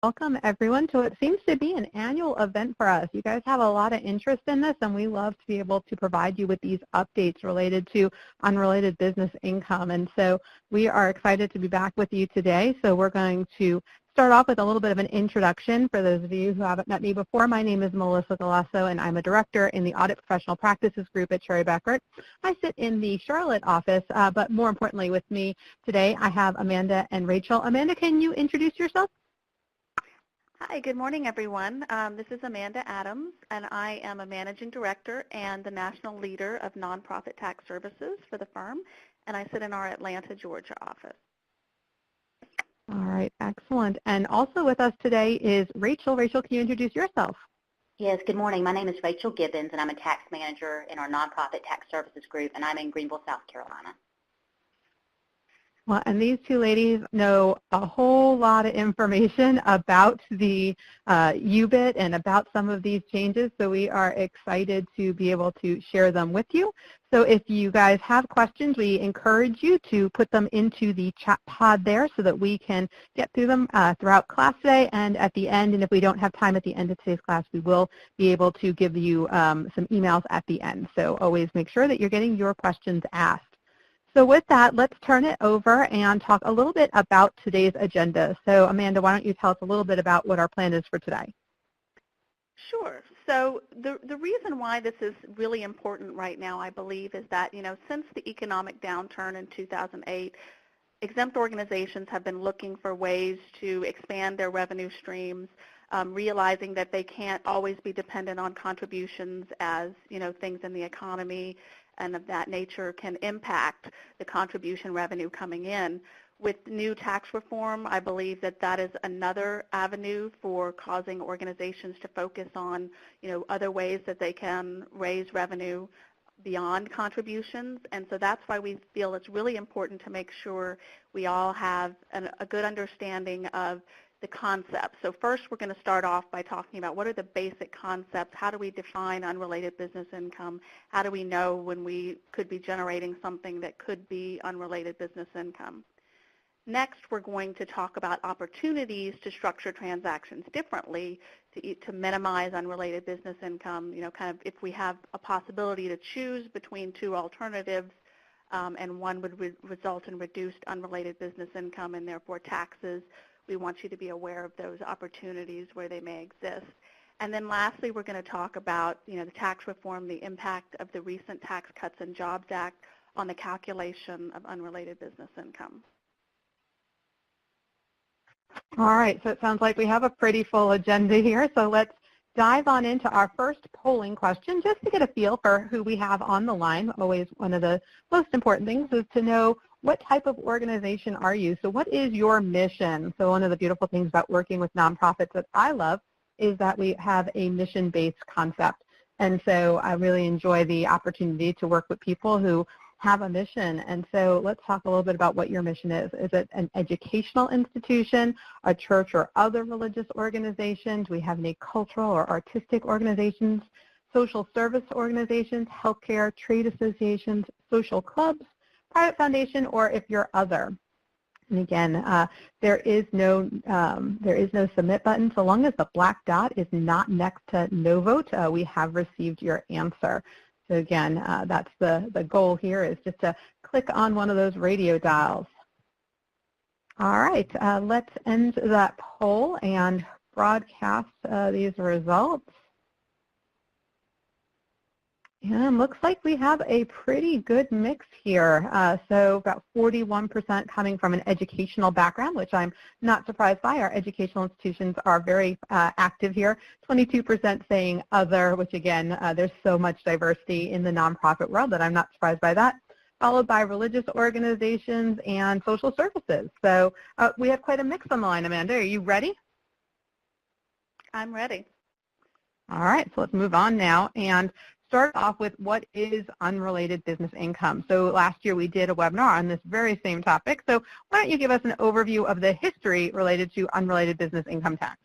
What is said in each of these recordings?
Welcome, everyone, to what seems to be an annual event for us. You guys have a lot of interest in this, and we love to be able to provide you with these updates related to unrelated business income. And so we are excited to be back with you today. So we're going to start off with a little bit of an introduction for those of you who haven't met me before. My name is Melissa Galasso, and I'm a director in the Audit Professional Practices Group at Bekaert. I sit in the Charlotte office, but more importantly with me today, I have Amanda and Rachel. Amanda, can you introduce yourself? Hi, good morning, everyone. This is Amanda Adams, and I am a managing director and the national leader of nonprofit tax services for the firm, and I sit in our Atlanta, Georgia office. All right, excellent. And also with us today is Rachel. Rachel, can you introduce yourself? Yes, good morning. My name is Rachel Gibbons, and I'm a tax manager in our nonprofit tax services group, and I'm in Greenville, South Carolina. Well, and these two ladies know a whole lot of information about the UBIT and about some of these changes, so we are excited to be able to share them with you. So if you guys have questions, we encourage you to put them into the chat pod there so that we can get through them throughout class today and at the end. And if we don't have time at the end of today's class, we will be able to give you some emails at the end. So always make sure that you're getting your questions asked. So with that, let's turn it over and talk a little bit about today's agenda. So Amanda, why don't you tell us a little bit about what our plan is for today? Sure. So the reason why this is really important right now, I believe, is that, since the economic downturn in 2008, exempt organizations have been looking for ways to expand their revenue streams, realizing that they can't always be dependent on contributions as, things in the economy and of that nature can impact the contribution revenue coming in. With new tax reform, I believe that that is another avenue for causing organizations to focus on, other ways that they can raise revenue beyond contributions. And so that's why we feel it's really important to make sure we all have a good understanding of the concepts. So first we're going to start off by talking about what are the basic concepts, how do we define unrelated business income, how do we know when we could be generating something that could be unrelated business income. Next, we're going to talk about opportunities to structure transactions differently to minimize unrelated business income, kind of if we have a possibility to choose between two alternatives and one would result in reduced unrelated business income and therefore taxes. We want you to be aware of those opportunities where they may exist. And then lastly, we're going to talk about, the tax reform, the impact of the recent Tax Cuts and Jobs Act on the calculation of unrelated business income. All right, so it sounds like we have a pretty full agenda here. So let's dive on into our first polling question just to get a feel for who we have on the line. Always one of the most important things is to know what type of organization are you? So what is your mission? So one of the beautiful things about working with nonprofits that I love is that we have a mission-based concept. And so I really enjoy the opportunity to work with people who have a mission. And so let's talk a little bit about what your mission is. Is it an educational institution, a church or other religious organization? Do we have any cultural or artistic organizations, social service organizations, healthcare, trade associations, social clubs, private foundation, or if you're other? And again, there is no submit button. So long as the black dot is not next to no vote, we have received your answer. So again, that's the goal here is just to click on one of those radio dials. All right, let's end that poll and broadcast these results. And looks like we have a pretty good mix here. So about 41% coming from an educational background, which I'm not surprised by. Our educational institutions are very active here. 22% saying other, which again, there's so much diversity in the nonprofit world that I'm not surprised by that. Followed by religious organizations and social services. So we have quite a mix on the line. Amanda, are you ready? I'm ready. All right, so let's move on now and start off with what is unrelated business income. So last year we did a webinar on this very same topic. So why don't you give us an overview of the history related to unrelated business income tax?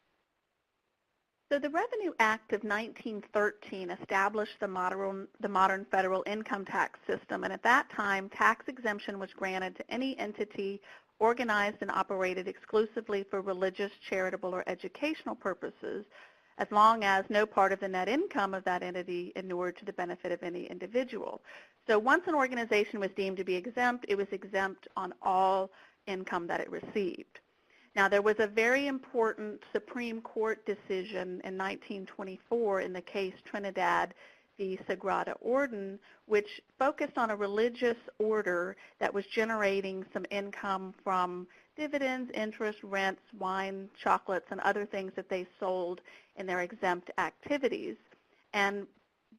So the Revenue Act of 1913 established the modern federal income tax system, and at that time, tax exemption was granted to any entity organized and operated exclusively for religious, charitable, or educational purposes, as long as no part of the net income of that entity inured to the benefit of any individual. So once an organization was deemed to be exempt, it was exempt on all income that it received. Now, there was a very important Supreme Court decision in 1924 in the case Trinidad v. Sagrada Orden, which focused on a religious order that was generating some income from dividends, interest, rents, wine, chocolates, and other things that they sold in their exempt activities. And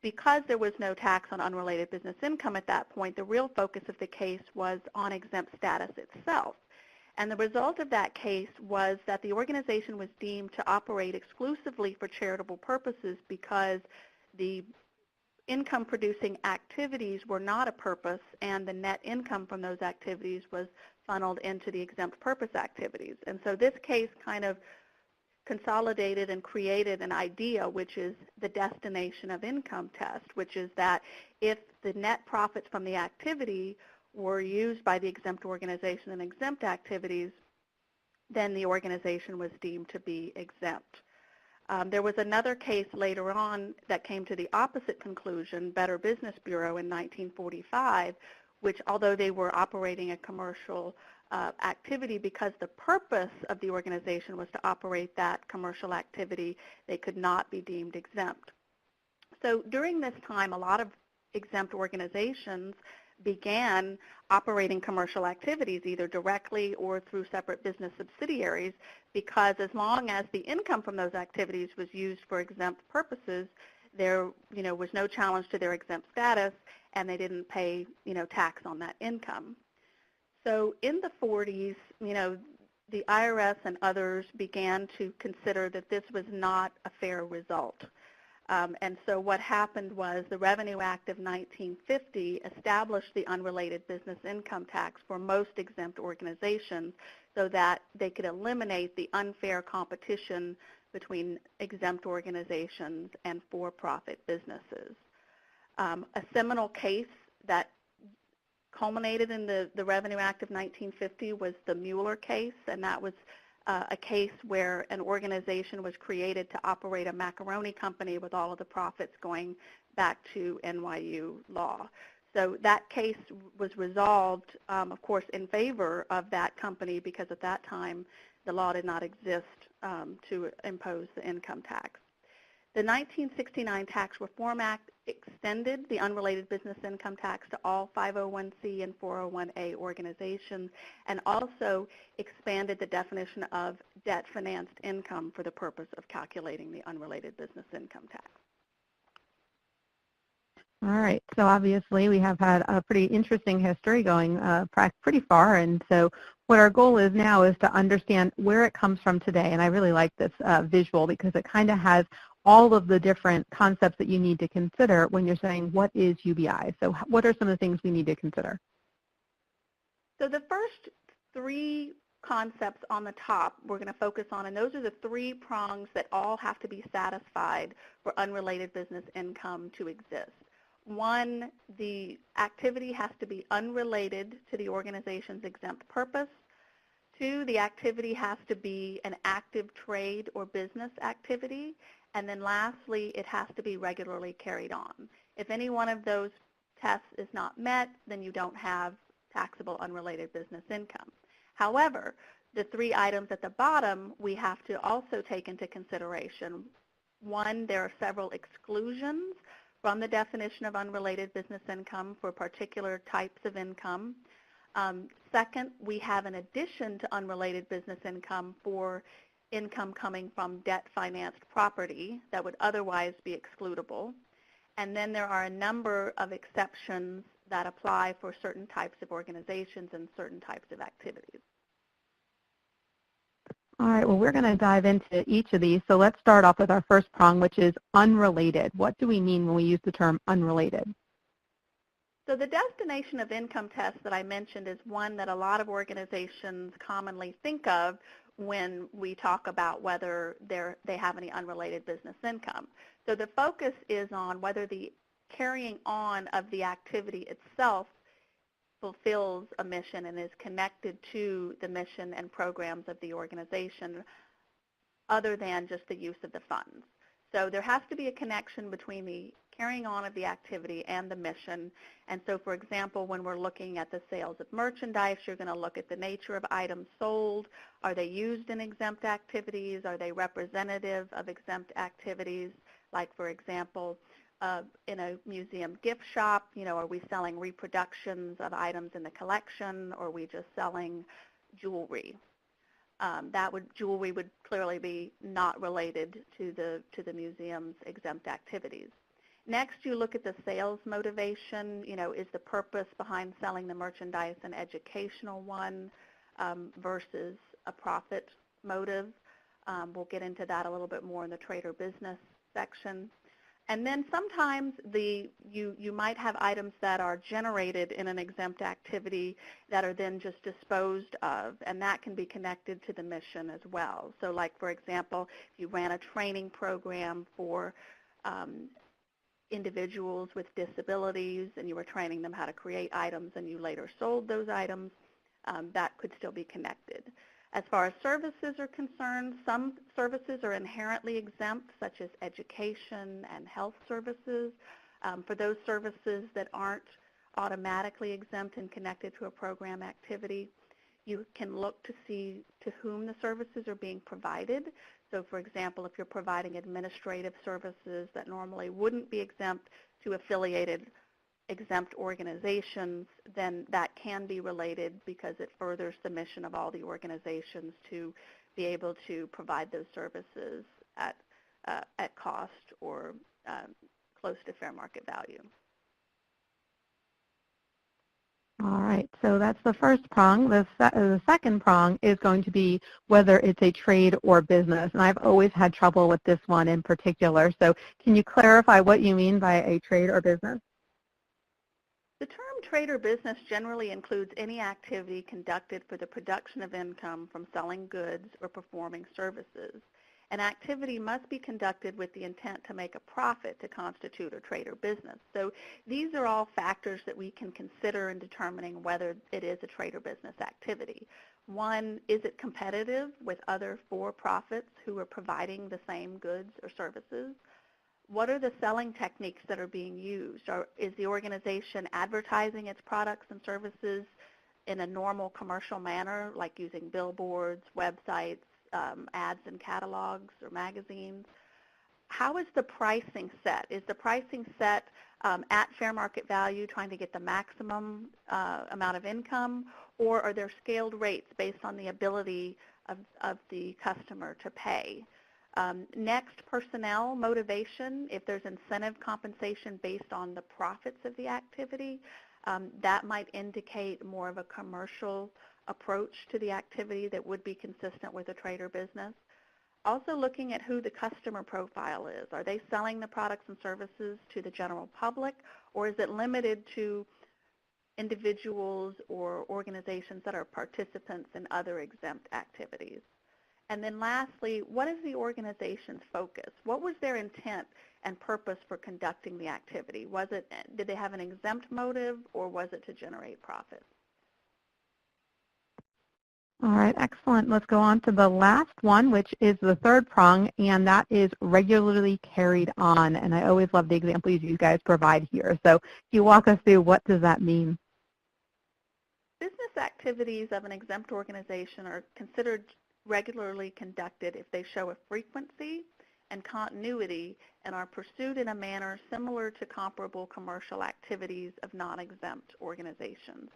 because there was no tax on unrelated business income at that point, the real focus of the case was on exempt status itself. And the result of that case was that the organization was deemed to operate exclusively for charitable purposes because the income-producing activities were not a purpose, and the net income from those activities was funneled into the exempt purpose activities. And so this case kind of consolidated and created an idea, which is the destination of income test, which is that if the net profits from the activity were used by the exempt organization in exempt activities, then the organization was deemed to be exempt. There was another case later on that came to the opposite conclusion, Better Business Bureau in 1945, which although they were operating a commercial activity, because the purpose of the organization was to operate that commercial activity, they could not be deemed exempt. So during this time, a lot of exempt organizations began operating commercial activities either directly or through separate business subsidiaries, because as long as the income from those activities was used for exempt purposes, there was no challenge to their exempt status, and they didn't pay tax on that income. So in the 40s, the IRS and others began to consider that this was not a fair result. And so what happened was the Revenue Act of 1950 established the unrelated business income tax for most exempt organizations so that they could eliminate the unfair competition between exempt organizations and for-profit businesses. A seminal case that culminated in the Revenue Act of 1950 was the Mueller case, and that was a case where an organization was created to operate a macaroni company with all of the profits going back to NYU law. So that case was resolved, of course, in favor of that company because at that time the law did not exist to impose the income tax. The 1969 Tax Reform Act extended the unrelated business income tax to all 501c and 401a organizations, and also expanded the definition of debt-financed income for the purpose of calculating the unrelated business income tax. All right, so obviously we have had a pretty interesting history going pretty far, and so what our goal is now is to understand where it comes from today, and I really like this visual because it kind of has all of the different concepts that you need to consider when you're saying what is UBI. So what are some of the things we need to consider? So the first three concepts on the top we're going to focus on, and those are the three prongs that all have to be satisfied for unrelated business income to exist. One, the activity has to be unrelated to the organization's exempt purpose. Two, the activity has to be an active trade or business activity. And then lastly, it has to be regularly carried on. If any one of those tests is not met, then you don't have taxable unrelated business income. However, the three items at the bottom we have to also take into consideration. One, there are several exclusions from the definition of unrelated business income for particular types of income. Second, we have an addition to unrelated business income for income coming from debt-financed property that would otherwise be excludable. And then there are a number of exceptions that apply for certain types of organizations and certain types of activities. All right, well, we're going to dive into each of these. So let's start off with our first prong, which is unrelated. What do we mean when we use the term unrelated? So the destination of income test that I mentioned is one that a lot of organizations commonly think of when we talk about whether they have any unrelated business income. So the focus is on whether the carrying on of the activity itself fulfills a mission and is connected to the mission and programs of the organization other than just the use of the funds. So there has to be a connection between the carrying on of the activity and the mission. And so, for example, when we're looking at the sales of merchandise, you're going to look at the nature of items sold. Are they used in exempt activities? Are they representative of exempt activities? Like, for example, in a museum gift shop, are we selling reproductions of items in the collection, or are we just selling jewelry? Jewelry would clearly be not related to the museum's exempt activities. Next, you look at the sales motivation. Is the purpose behind selling the merchandise an educational one versus a profit motive? We'll get into that a little bit more in the trade or business section. And then sometimes you might have items that are generated in an exempt activity that are then just disposed of, and that can be connected to the mission as well. So like, for example, if you ran a training program for individuals with disabilities and you were training them how to create items and you later sold those items, that could still be connected. As far as services are concerned, some services are inherently exempt, such as education and health services. For those services that aren't automatically exempt and connected to a program activity, you can look to see to whom the services are being provided. So, for example, if you're providing administrative services that normally wouldn't be exempt to affiliated exempt organizations, then that can be related because it furthers the mission of all the organizations to be able to provide those services at cost or close to fair market value. All right, so that's the first prong. The second prong is going to be whether it's a trade or business, and I've always had trouble with this one in particular. So can you clarify what you mean by a trade or business? The term trade or business generally includes any activity conducted for the production of income from selling goods or performing services. An activity must be conducted with the intent to make a profit to constitute a trade or business. So these are all factors that we can consider in determining whether it is a trade or business activity. One, is it competitive with other for-profits who are providing the same goods or services? What are the selling techniques that are being used? Or is the organization advertising its products and services in a normal commercial manner, like using billboards, websites, ads in catalogs or magazines? How is the pricing set? Is the pricing set at fair market value, trying to get the maximum amount of income, or are there scaled rates based on the ability of the customer to pay? Next, personnel motivation. If there's incentive compensation based on the profits of the activity, that might indicate more of a commercial approach to the activity that would be consistent with a trade or business. Also looking at who the customer profile is. Are they selling the products and services to the general public, or is it limited to individuals or organizations that are participants in other exempt activities? And then lastly, what is the organization's focus? What was their intent and purpose for conducting the activity? Did they have an exempt motive, or was it to generate profit? All right, excellent. Let's go on to the last one, which is the third prong, and that is regularly carried on. And I always love the examples you guys provide here. So can you walk us through what does that mean? Business activities of an exempt organization are considered regularly conducted if they show a frequency and continuity and are pursued in a manner similar to comparable commercial activities of non-exempt organizations.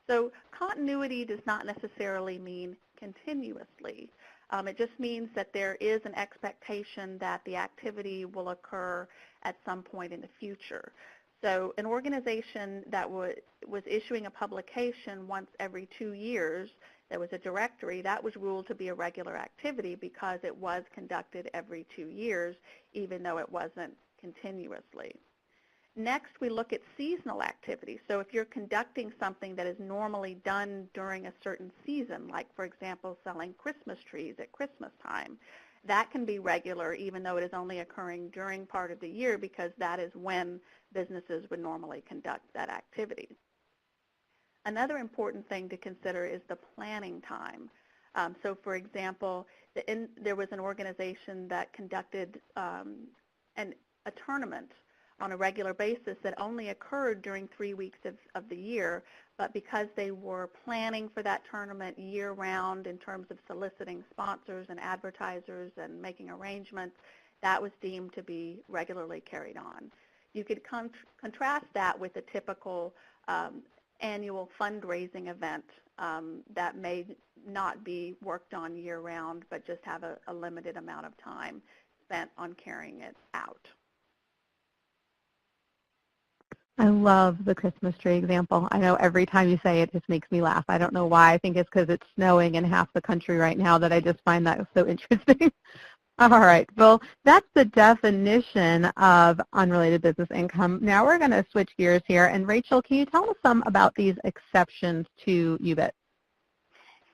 So continuity does not necessarily mean continuously. It just means that there is an expectation that the activity will occur at some point in the future. So an organization that was issuing a publication once every 2 years, that was a directory, that was ruled to be a regular activity because it was conducted every 2 years, even though it wasn't continuously. Next, we look at seasonal activities. So if you're conducting something that is normally done during a certain season, like, for example, selling Christmas trees at Christmas time, that can be regular even though it is only occurring during part of the year because that is when businesses would normally conduct that activity. Another important thing to consider is the planning time. So, for example, there was an organization that conducted a tournament on a regular basis that only occurred during 3 weeks of the year, but because they were planning for that tournament year-round in terms of soliciting sponsors and advertisers and making arrangements, that was deemed to be regularly carried on. You could contrast that with a typical annual fundraising event that may not be worked on year-round, but just have a limited amount of time spent on carrying it out. I love the Christmas tree example. I know every time you say it, it just makes me laugh. I don't know why. I think it's because it's snowing in half the country right now that I just find that so interesting. All right. Well, that's the definition of unrelated business income. Now we're going to switch gears here. And Rachel, can you tell us some about these exceptions to UBIT?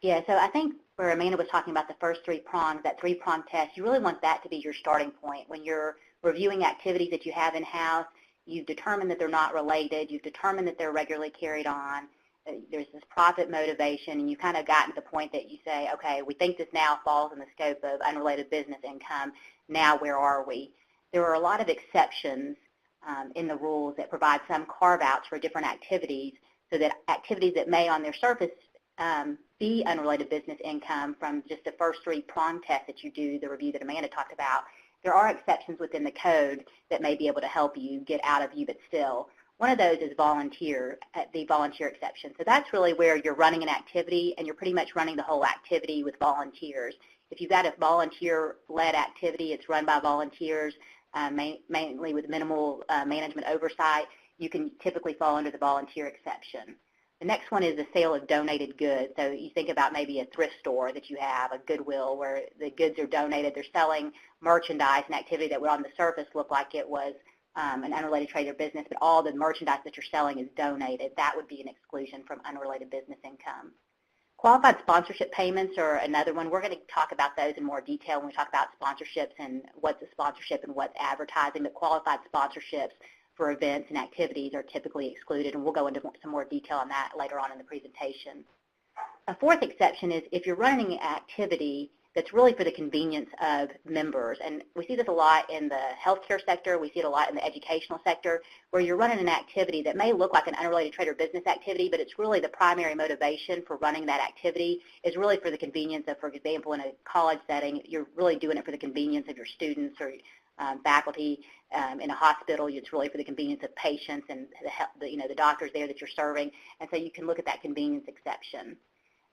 Yeah, so I think where Amanda was talking about the first 3 prongs, that 3-prong test, you really want that to be your starting point. When you're reviewing activities that you have in-house, you've determined that they're not related, you've determined that they're regularly carried on, there's this profit motivation, and you've kind of gotten to the point that you say, okay, we think this now falls in the scope of unrelated business income. Now where are we? There are a lot of exceptions in the rules that provide some carve-outs for different activities, so that activities that may on their surface be unrelated business income from just the first 3-prong test that you do, the review that Amanda talked about, there are exceptions within the code that may be able to help you get out of UBIT still. One of those is the volunteer exception. So that's really where you're running an activity and you're pretty much running the whole activity with volunteers. If you've got a volunteer-led activity, it's run by volunteers, mainly with minimal management oversight, you can typically fall under the volunteer exception. The next one is the sale of donated goods. So you think about maybe a thrift store that you have, a Goodwill, where the goods are donated. They're selling merchandise, an activity that would on the surface look like it was an unrelated trade or business, but all the merchandise that you're selling is donated. That would be an exclusion from unrelated business income. Qualified sponsorship payments are another one. We're going to talk about those in more detail when we talk about sponsorships and what's a sponsorship and what's advertising. But qualified sponsorships for events and activities are typically excluded, and we'll go into some more detail on that later on in the presentation. A fourth exception is if you're running an activity that's really for the convenience of members, and we see this a lot in the healthcare sector, we see it a lot in the educational sector, where you're running an activity that may look like an unrelated trade or business activity, but it's really the primary motivation for running that activity is really for the convenience of, for example, in a college setting, you're really doing it for the convenience of your students or faculty. In a hospital, it's really for the convenience of patients and the doctors there that you're serving, and so you can look at that convenience exception.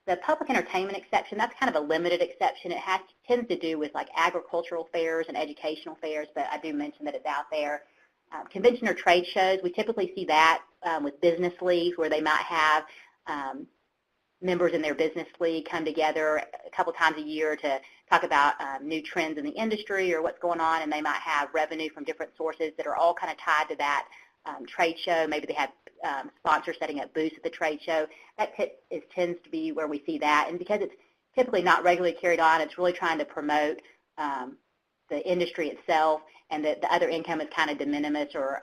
The public entertainment exception, that's kind of a limited exception. It tends to do with like agricultural fairs and educational fairs, but I do mention that it's out there. Convention or trade shows, we typically see that with business leagues where they might have members in their business league come together a couple times a year to talk about new trends in the industry or what's going on, and they might have revenue from different sources that are all kind of tied to that trade show. Maybe they have sponsors setting up booths at the trade show. That tends to be where we see that, and because it's typically not regularly carried on, it's really trying to promote the industry itself, and that the other income is kind of de minimis or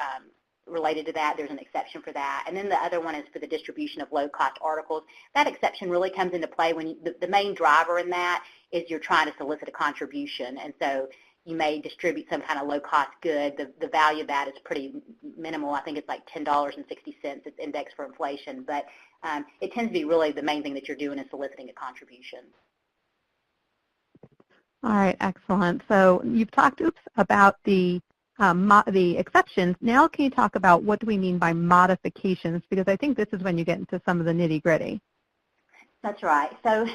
related to that. There's an exception for that. And then the other one is for the distribution of low-cost articles. That exception really comes into play when the main driver in that is you're trying to solicit a contribution, and so you may distribute some kind of low-cost good. The value of that is pretty minimal. I think it's like $10.60. It's indexed for inflation, but it tends to be really the main thing that you're doing is soliciting a contribution. All right, excellent. So you've talked about the exceptions. Now can you talk about what do we mean by modifications? Because I think this is when you get into some of the nitty-gritty. That's right. So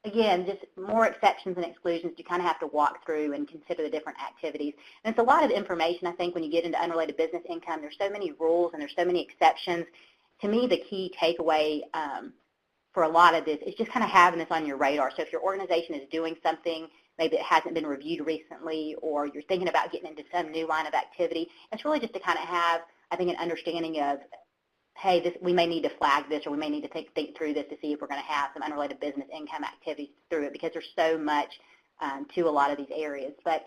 again, just more exceptions and exclusions you kind of have to walk through and consider the different activities. And it's a lot of information, I think, when you get into unrelated business income. There's so many rules and there's so many exceptions. To me, the key takeaway for a lot of this is just kind of having this on your radar. So if your organization is doing something, maybe it hasn't been reviewed recently, or you're thinking about getting into some new line of activity, it's really just to kind of have, I think, an understanding of, hey, we may need to flag this, or we may need to think through this to see if we're going to have some unrelated business income activities through it, because there's so much to a lot of these areas. But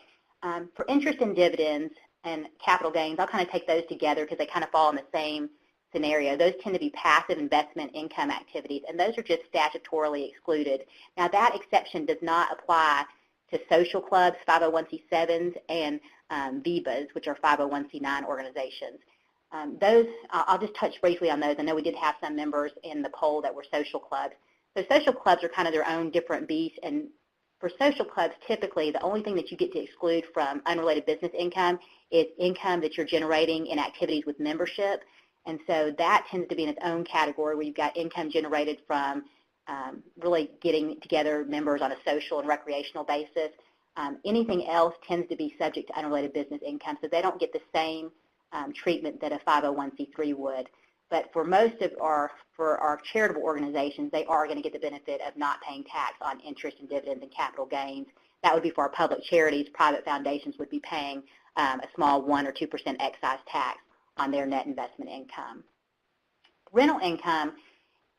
for interest and dividends and capital gains, I'll kind of take those together because they kind of fall in the same scenario, those tend to be passive investment income activities, and those are just statutorily excluded. Now, that exception does not apply to social clubs, 501c7s, and VIBAs, which are 501c9 organizations. Those, I'll just touch briefly on those. I know we did have some members in the poll that were social clubs. So social clubs are kind of their own different beast, and for social clubs, typically the only thing that you get to exclude from unrelated business income is income that you're generating in activities with membership. And so that tends to be in its own category where you've got income generated from really getting together members on a social and recreational basis. Anything else tends to be subject to unrelated business income, so they don't get the same treatment that a 501c3 would. But for most of our charitable organizations, they are going to get the benefit of not paying tax on interest and dividends and capital gains. That would be for our public charities. Private foundations would be paying a small 1 or 2% excise tax on their net investment income. Rental income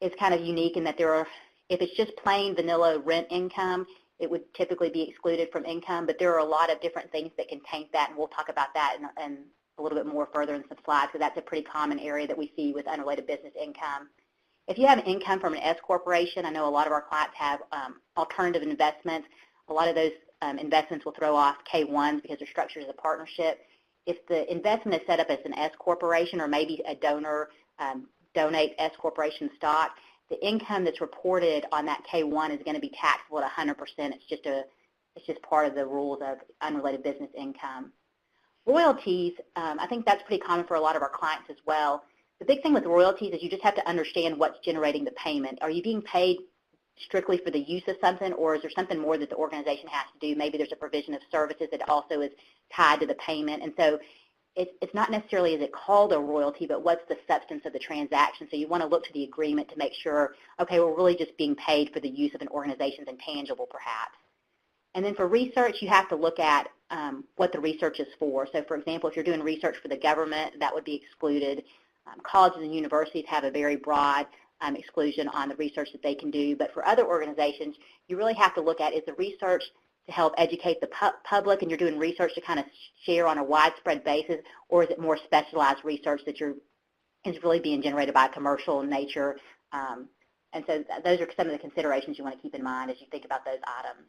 is kind of unique in that if it's just plain vanilla rent income, it would typically be excluded from income, but there are a lot of different things that can taint that, and we'll talk about that in a little bit more further in some slides, because that's a pretty common area that we see with unrelated business income. If you have an income from an S corporation, I know a lot of our clients have alternative investments. A lot of those investments will throw off K-1s because they're structured as a partnership. If the investment is set up as an S corporation, or maybe a donor donates S corporation stock, the income that's reported on that K-1 is going to be taxable at 100%. It's just part of the rules of unrelated business income. Royalties, I think that's pretty common for a lot of our clients as well. The big thing with royalties is you just have to understand what's generating the payment. Are you being paid strictly for the use of something, or is there something more that the organization has to do? Maybe there's a provision of services that also is tied to the payment. And so it's not necessarily, is it called a royalty, but what's the substance of the transaction? So you want to look to the agreement to make sure, okay, we're really just being paid for the use of an organization's intangible perhaps. And then for research, you have to look at what the research is for. So for example, if you're doing research for the government, that would be excluded. Colleges and universities have a very broad exclusion on the research that they can do. But for other organizations, you really have to look at, is the research to help educate the public, and you're doing research to kind of share on a widespread basis, or is it more specialized research that is really being generated by a commercial nature? And so those are some of the considerations you want to keep in mind as you think about those items.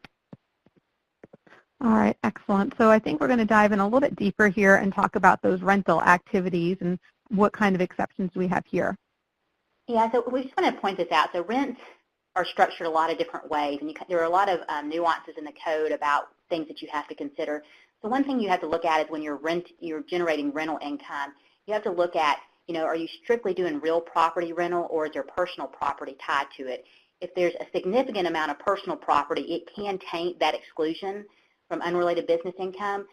All right, excellent. So I think we're going to dive in a little bit deeper here and talk about those rental activities and what kind of exceptions we have here. Yeah, so we just want to point this out. So rents are structured a lot of different ways, and there are a lot of nuances in the code about things that you have to consider. So one thing you have to look at is when you're generating rental income, you have to look at, are you strictly doing real property rental, or is there personal property tied to it? If there's a significant amount of personal property, it can taint that exclusion from unrelated business income.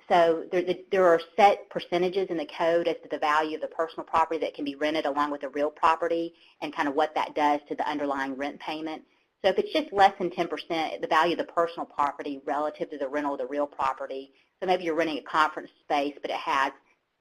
So there are set percentages in the code as to the value of the personal property that can be rented along with the real property, and kind of what that does to the underlying rent payment. So if it's just less than 10%, the value of the personal property relative to the rental of the real property, so maybe you're renting a conference space, but it has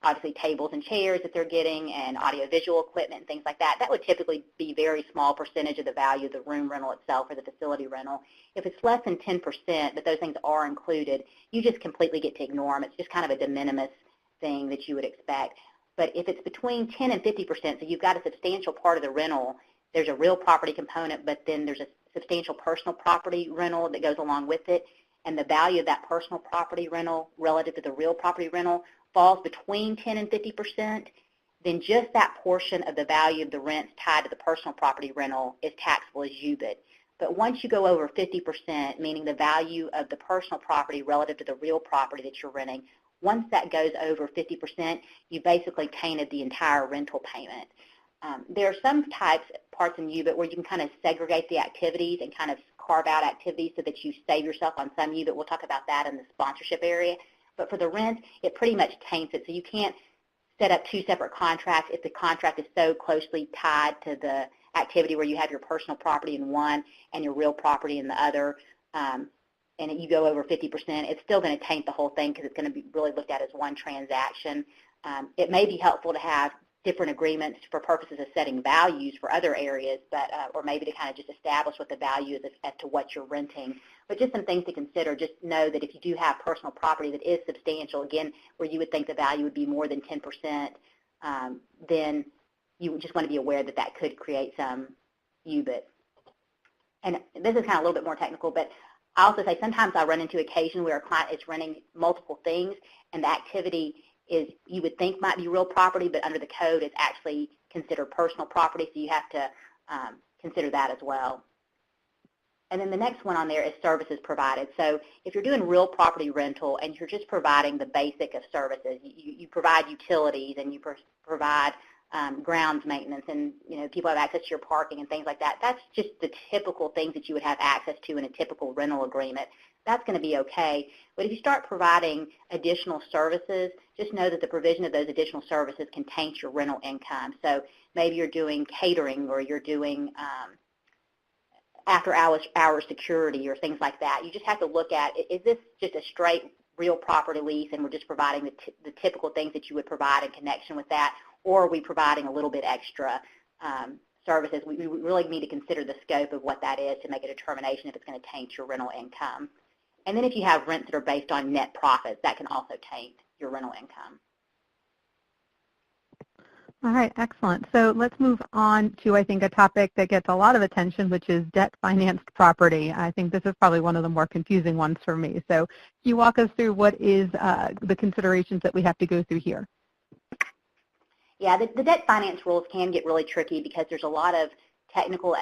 obviously tables and chairs that they're getting and audiovisual equipment and things like that, that would typically be a very small percentage of the value of the room rental itself or the facility rental. If it's less than 10%, but those things are included, you just completely get to ignore them. It's just kind of a de minimis thing that you would expect. But if it's between 10 and 50%, so you've got a substantial part of the rental, there's a real property component, but then there's a substantial personal property rental that goes along with it, and the value of that personal property rental relative to the real property rental falls between 10 and 50%, then just that portion of the value of the rents tied to the personal property rental is taxable as UBIT. But once you go over 50%, meaning the value of the personal property relative to the real property that you're renting, once that goes over 50%, you basically tainted the entire rental payment. There are some parts in UBIT where you can kind of segregate the activities and kind of carve out activities so that you save yourself on some UBIT. We'll talk about that in the sponsorship area. But for the rent, it pretty much taints it. So you can't set up two separate contracts if the contract is so closely tied to the activity where you have your personal property in one and your real property in the other, and you go over 50%, it's still going to taint the whole thing because it's going to be really looked at as one transaction. It may be helpful to have different agreements for purposes of setting values for other areas, but or maybe to kind of just establish what the value is as to what you're renting. But just some things to consider. Just know that if you do have personal property that is substantial, again, where you would think the value would be more than 10%, then you just want to be aware that that could create some UBIT. And this is kind of a little bit more technical, but I also say sometimes I run into occasion where a client is renting multiple things, and the activity is you would think might be real property, but under the code it's actually considered personal property, so you have to consider that as well. And then the next one on there is services provided. So if you're doing real property rental and you're just providing the basic of services, you provide utilities and you provide grounds maintenance, and people have access to your parking and things like that. That's just the typical things that you would have access to in a typical rental agreement. That's going to be okay. But if you start providing additional services, just know that the provision of those additional services can taint your rental income. So maybe you're doing catering, or you're doing after-hours security or things like that. You just have to look at, is this just a straight real property lease and we're just providing the typical things that you would provide in connection with that, or are we providing a little bit extra services? We really need to consider the scope of what that is to make a determination if it's going to taint your rental income. And then if you have rents that are based on net profits, that can also taint your rental income. All right, excellent. So let's move on to, I think, a topic that gets a lot of attention, which is debt-financed property. I think this is probably one of the more confusing ones for me. So can you walk us through what is the considerations that we have to go through here? Yeah, the debt finance rules can get really tricky because there's a lot of technical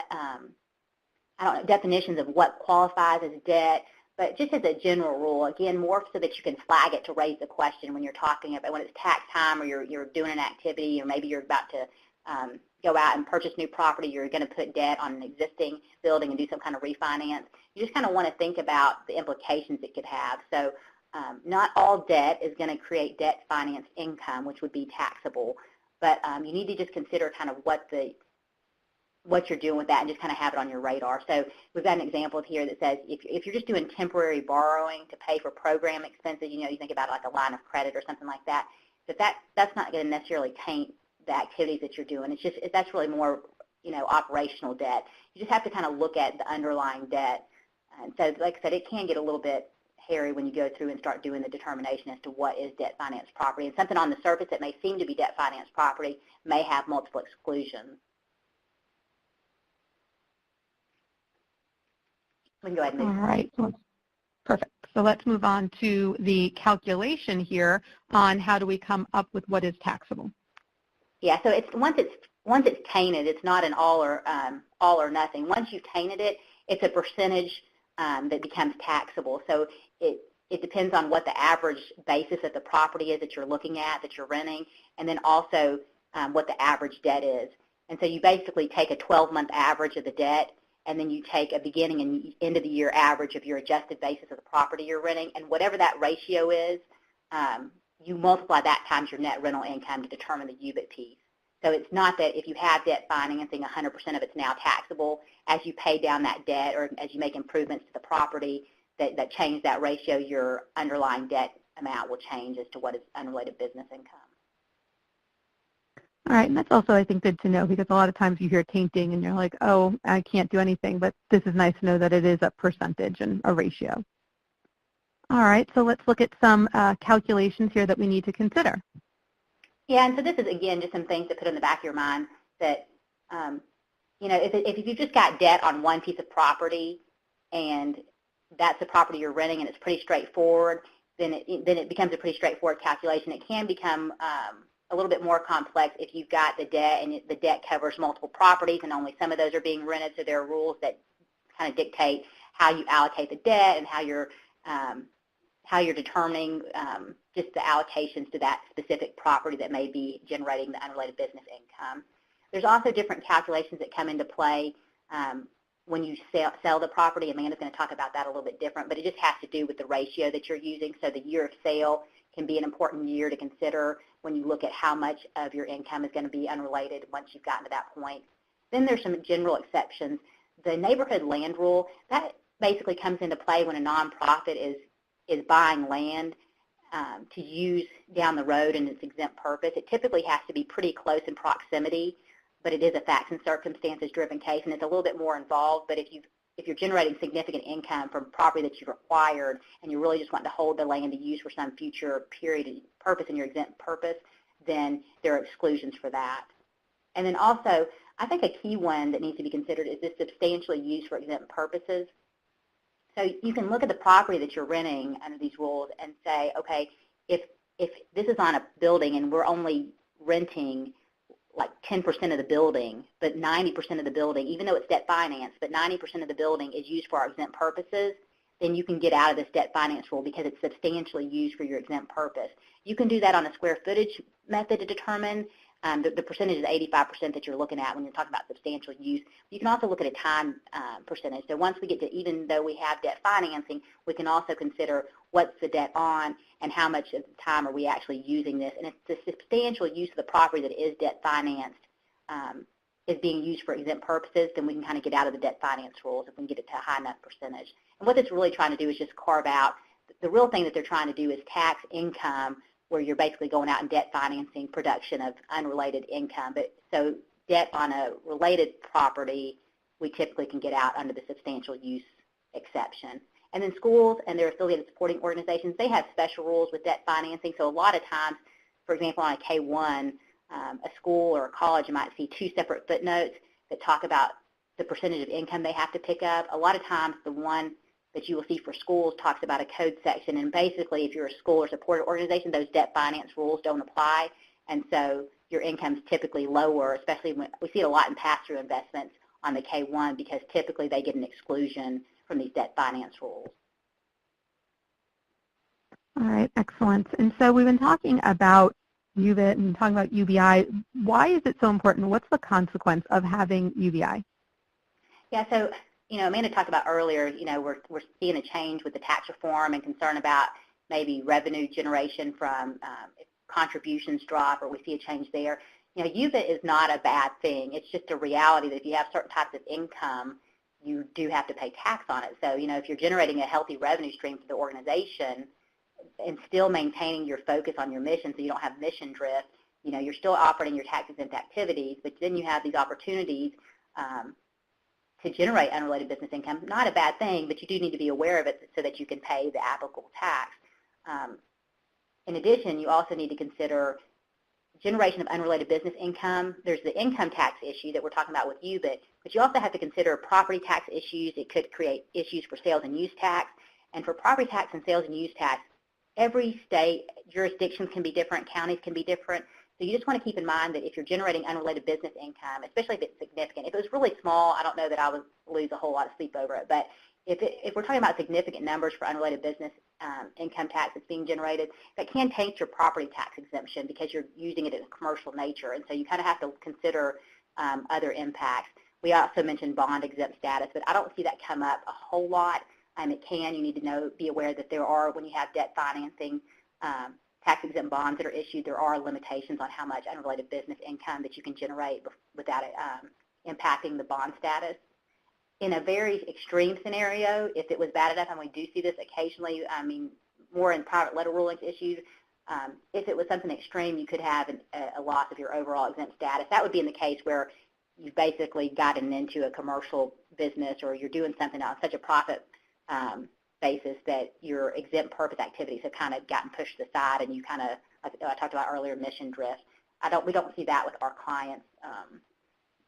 definitions of what qualifies as debt. But just as a general rule, again, more so that you can flag it to raise the question when you're talking about when it's tax time, or you're doing an activity, or maybe you're about to go out and purchase new property, you're going to put debt on an existing building and do some kind of refinance. You just kind of want to think about the implications it could have. So not all debt is going to create debt finance income, which would be taxable. But you need to just consider kind of what you're doing with that and just kind of have it on your radar. So we've got an example here that says if you're just doing temporary borrowing to pay for program expenses, you think about like a line of credit or something like that, that's not going to necessarily taint the activities that you're doing. That's really more operational debt. You just have to kind of look at the underlying debt. And so like I said, it can get a little bit hairy when you go through and start doing the determination as to what is debt finance property. And something on the surface that may seem to be debt finance property may have multiple exclusions. We can go ahead and move. All right, perfect. So let's move on to the calculation here on how do we come up with what is taxable. Yeah, so once it's tainted, it's not an all or nothing. Once you've tainted it, it's a percentage that becomes taxable. So it depends on what the average basis of the property is that you're looking at, that you're renting, and then also what the average debt is. And so you basically take a 12-month average of the debt, and then you take a beginning and end of the year average of your adjusted basis of the property you're renting, and whatever that ratio is, you multiply that times your net rental income to determine the UBIT piece. So it's not that if you have debt financing, 100% of it's now taxable. As you pay down that debt or as you make improvements to the property that change that ratio, your underlying debt amount will change as to what is unrelated business income. All right, and that's also, I think, good to know, because a lot of times you hear tainting and you're like, oh, I can't do anything, but this is nice to know that it is a percentage and a ratio. All right, so let's look at some calculations here that we need to consider. Yeah, and so this is, again, just some things to put in the back of your mind that, if you've just got debt on one piece of property and that's the property you're renting and it's pretty straightforward, then it becomes a pretty straightforward calculation. It can become a little bit more complex if you've got the debt and the debt covers multiple properties and only some of those are being rented, so there are rules that kind of dictate how you allocate the debt and how you're determining just the allocations to that specific property that may be generating the unrelated business income. There's also different calculations that come into play when you sell the property. Amanda's going to talk about that a little bit different, but it just has to do with the ratio that you're using. So the year of sale can be an important year to consider when you look at how much of your income is going to be unrelated once you've gotten to that point. Then there's some general exceptions. The neighborhood land rule, that basically comes into play when a nonprofit is buying land to use down the road in its exempt purpose. It typically has to be pretty close in proximity, but it is a facts and circumstances driven case, and it's a little bit more involved. But if you're generating significant income from property that you've acquired and you really just want to hold the land to use for some future period of purpose in your exempt purpose, then there are exclusions for that. And then also, I think a key one that needs to be considered is this substantially used for exempt purposes. So you can look at the property that you're renting under these rules and say, okay, if this is on a building and we're only renting like 10% of the building, but 90% of the building, even though it's debt financed, but 90% of the building is used for our exempt purposes, then you can get out of this debt finance rule because it's substantially used for your exempt purpose. You can do that on a square footage method to determine the percentage is 85% that you're looking at when you're talking about substantial use. You can also look at a time percentage. So once we get to, even though we have debt financing, we can also consider what's the debt on and how much of the time are we actually using this. And if the substantial use of the property that is debt financed is being used for exempt purposes, then we can kind of get out of the debt finance rules if we can get it to a high enough percentage. And what it's really trying to do is just carve out, the real thing that they're trying to do is tax income where you're basically going out and debt financing production of unrelated income. But so debt on a related property, we typically can get out under the substantial use exception. And then schools and their affiliated supporting organizations, they have special rules with debt financing. So a lot of times, for example, on a K-1, a school or a college, you might see two separate footnotes that talk about the percentage of income they have to pick up. A lot of times the one that you will see for schools talks about a code section, and basically if you're a school or supported organization, those debt finance rules don't apply, and so your income's typically lower, especially when we see it a lot in pass-through investments on the K-1 because typically they get an exclusion from these debt finance rules. All right, excellent. And so we've been talking about UBIT and talking about UBI. Why is it so important? What's the consequence of having UBI? Yeah, so Amanda talked about earlier, we're seeing a change with the tax reform and concern about maybe revenue generation from if contributions drop or we see a change there. UBIT is not a bad thing. It's just a reality that if you have certain types of income, you do have to pay tax on it. So, if you're generating a healthy revenue stream for the organization and still maintaining your focus on your mission so you don't have mission drift, you're still operating your tax-exempt activities, but then you have these opportunities to generate unrelated business income. Not a bad thing, but you do need to be aware of it so that you can pay the applicable tax. In addition, you also need to consider generation of unrelated business income. There's the income tax issue that we're talking about with UBIT, but you also have to consider property tax issues. It could create issues for sales and use tax. And for property tax and sales and use tax, every state, jurisdictions can be different, counties can be different. So you just want to keep in mind that if you're generating unrelated business income, especially if it's significant, if it was really small, I don't know that I would lose a whole lot of sleep over it. But if we're talking about significant numbers for unrelated business income tax that's being generated, that can taint your property tax exemption because you're using it in a commercial nature. And so you kind of have to consider other impacts. We also mentioned bond exempt status, but I don't see that come up a whole lot. It can. You need to be aware that there are, when you have debt financing, tax-exempt bonds that are issued, there are limitations on how much unrelated business income that you can generate without it impacting the bond status. In a very extreme scenario, if it was bad enough, and we do see this occasionally, more in private letter rulings issued, if it was something extreme, you could have a loss of your overall exempt status. That would be in the case where you've basically gotten into a commercial business or you're doing something on such a profit basis that your exempt purpose activities have kind of gotten pushed aside and you kind of, like I talked about earlier, mission drift. We don't see that with our clients.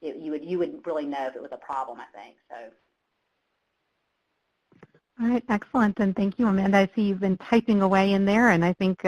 You would really know if it was a problem, I think. So. All right, excellent, and thank you, Amanda. I see you've been typing away in there, and I think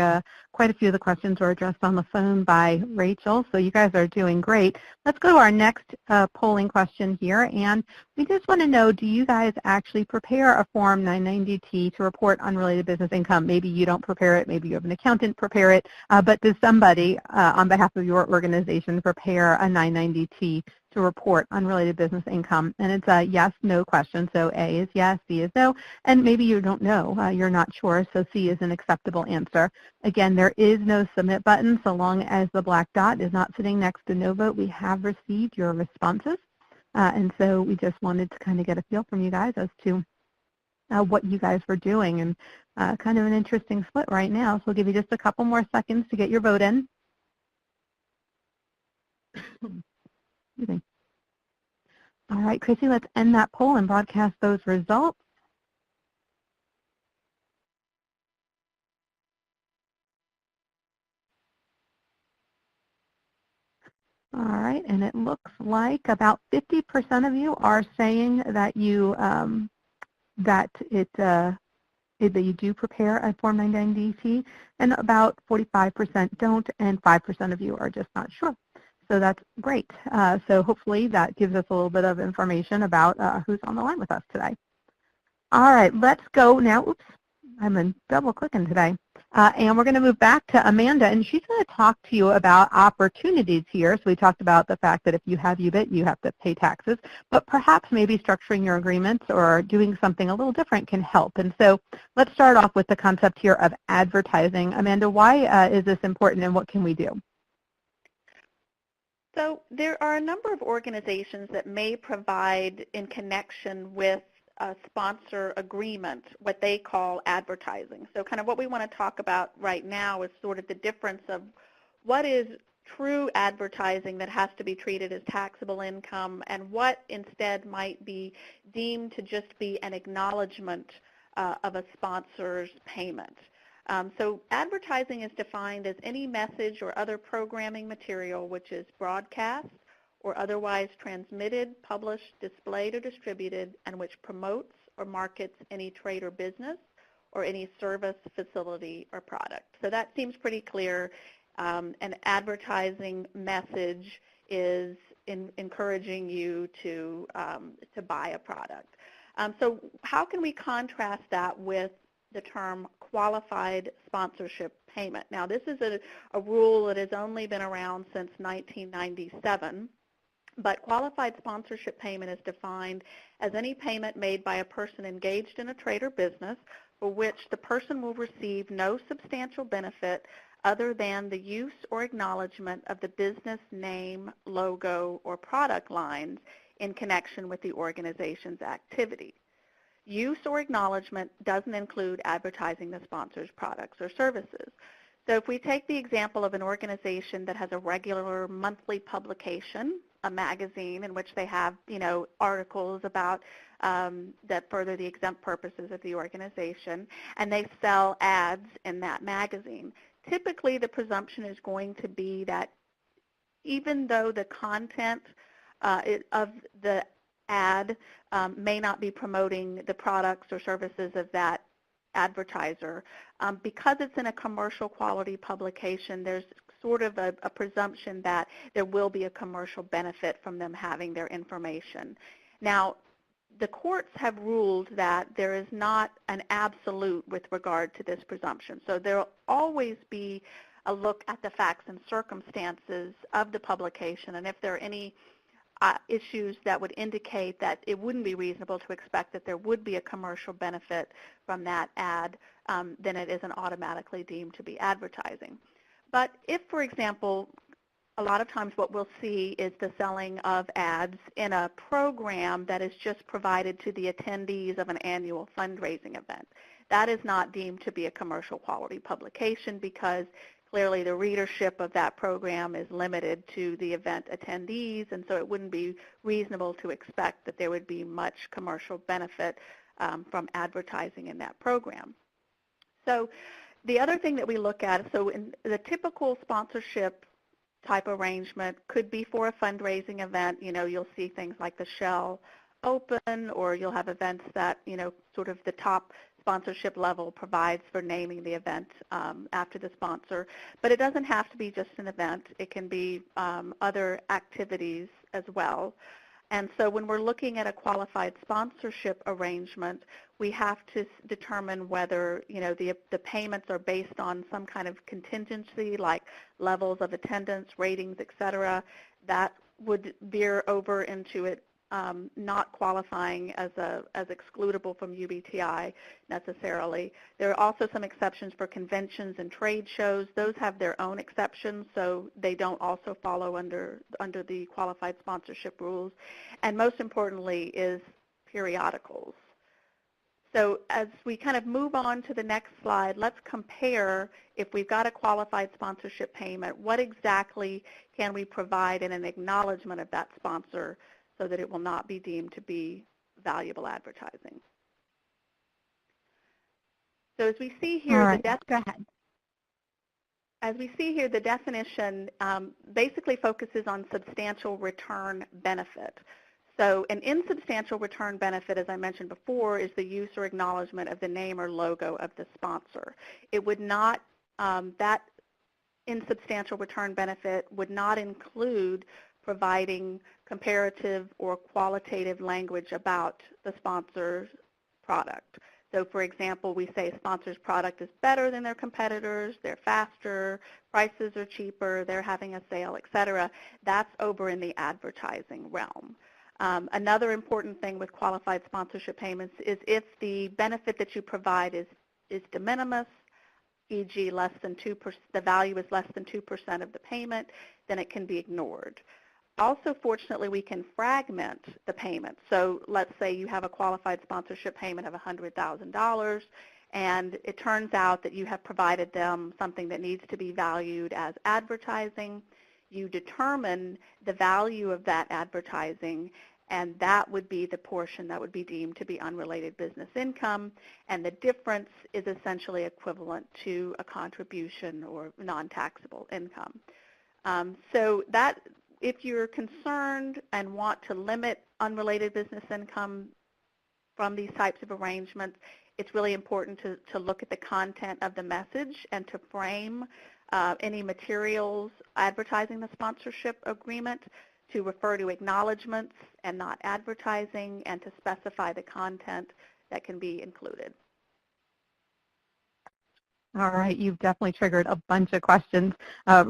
quite a few of the questions were addressed on the phone by Rachel, so you guys are doing great. Let's go to our next polling question here, and we just want to know, do you guys actually prepare a Form 990T to report unrelated business income? Maybe you don't prepare it, maybe you have an accountant prepare it, but does somebody on behalf of your organization prepare a 990T to report unrelated business income? And it's a yes, no question. So A is yes, B is no, and maybe you don't know, you're not sure, so C is an acceptable answer. Again, there is no submit button so long as the black dot is not sitting next to no vote. We have received your responses, and so we just wanted to kind of get a feel from you guys as to what you guys were doing, and kind of an interesting split right now. So we'll give you just a couple more seconds to get your vote in. All right, Chrissy, let's end that poll and broadcast those results. All right, and it looks like about 50% of you are saying that you that you do prepare a Form 99DT, and about 45% don't, and 5% of you are just not sure. So that's great. So hopefully that gives us a little bit of information about who's on the line with us today. All right, let's go now. Oops, I'm double clicking today. And we're going to move back to Amanda, and she's going to talk to you about opportunities here. So we talked about the fact that if you have UBIT, you have to pay taxes, but perhaps maybe structuring your agreements or doing something a little different can help. And so let's start off with the concept here of advertising. Amanda, why is this important, and what can we do? So there are a number of organizations that may provide, in connection with a sponsor agreement, what they call advertising. So kind of what we want to talk about right now is sort of the difference of what is true advertising that has to be treated as taxable income and what instead might be deemed to just be an acknowledgement of a sponsor's payment. So advertising is defined as any message or other programming material which is broadcast or otherwise transmitted, published, displayed, or distributed, and which promotes or markets any trade or business or any service, facility, or product. So that seems pretty clear. An advertising message is encouraging you to buy a product. So how can we contrast that with the term qualified sponsorship payment? Now, this is a rule that has only been around since 1997. But qualified sponsorship payment is defined as any payment made by a person engaged in a trade or business for which the person will receive no substantial benefit other than the use or acknowledgement of the business name, logo, or product lines in connection with the organization's activity. Use or acknowledgement doesn't include advertising the sponsor's products or services. So if we take the example of an organization that has a regular monthly publication, a magazine in which they have, articles about that further the exempt purposes of the organization, and they sell ads in that magazine. Typically, the presumption is going to be that even though the content of the ad may not be promoting the products or services of that advertiser, because it's in a commercial quality publication, there's sort of a presumption that there will be a commercial benefit from them having their information. Now, the courts have ruled that there is not an absolute with regard to this presumption. So there will always be a look at the facts and circumstances of the publication, and if there are any issues that would indicate that it wouldn't be reasonable to expect that there would be a commercial benefit from that ad, then it isn't automatically deemed to be advertising. But if, for example, a lot of times what we'll see is the selling of ads in a program that is just provided to the attendees of an annual fundraising event, that is not deemed to be a commercial quality publication because clearly the readership of that program is limited to the event attendees, and so it wouldn't be reasonable to expect that there would be much commercial benefit from advertising in that program. So the other thing that we look at, so in the typical sponsorship type arrangement could be for a fundraising event. You'll see things like the Shell Open, or you'll have events that, sort of the top sponsorship level provides for naming the event after the sponsor. But it doesn't have to be just an event. It can be other activities as well. And so when we're looking at a qualified sponsorship arrangement, we have to determine whether, the payments are based on some kind of contingency, like levels of attendance, ratings, et cetera. That would veer over into it not qualifying as excludable from UBTI necessarily. There are also some exceptions for conventions and trade shows. Those have their own exceptions, so they don't also follow under the qualified sponsorship rules. And most importantly is periodicals. So as we kind of move on to the next slide, let's compare, if we've got a qualified sponsorship payment, what exactly can we provide in an acknowledgement of that sponsor so that it will not be deemed to be valuable advertising. So as we see here, All right, go ahead. as we see here, the definition basically focuses on substantial return benefit. So an insubstantial return benefit, as I mentioned before, is the use or acknowledgement of the name or logo of the sponsor. It would not, that insubstantial return benefit would not include providing comparative or qualitative language about the sponsor's product. So for example, we say a sponsor's product is better than their competitors, they're faster, prices are cheaper, they're having a sale, etc. That's over in the advertising realm. Another important thing with qualified sponsorship payments is if the benefit that you provide is de minimis, e.g. less than 2%, the value is less than 2% of the payment, then it can be ignored. Also, fortunately, we can fragment the payment. So let's say you have a qualified sponsorship payment of $100,000, and it turns out that you have provided them something that needs to be valued as advertising. You determine the value of that advertising, and that would be the portion that would be deemed to be unrelated business income, and the difference is essentially equivalent to a contribution or non-taxable income. So that, if you're concerned and want to limit unrelated business income from these types of arrangements, it's really important to look at the content of the message and to frame any materials advertising the sponsorship agreement to refer to acknowledgments and not advertising, and to specify the content that can be included. All right, you've definitely triggered a bunch of questions.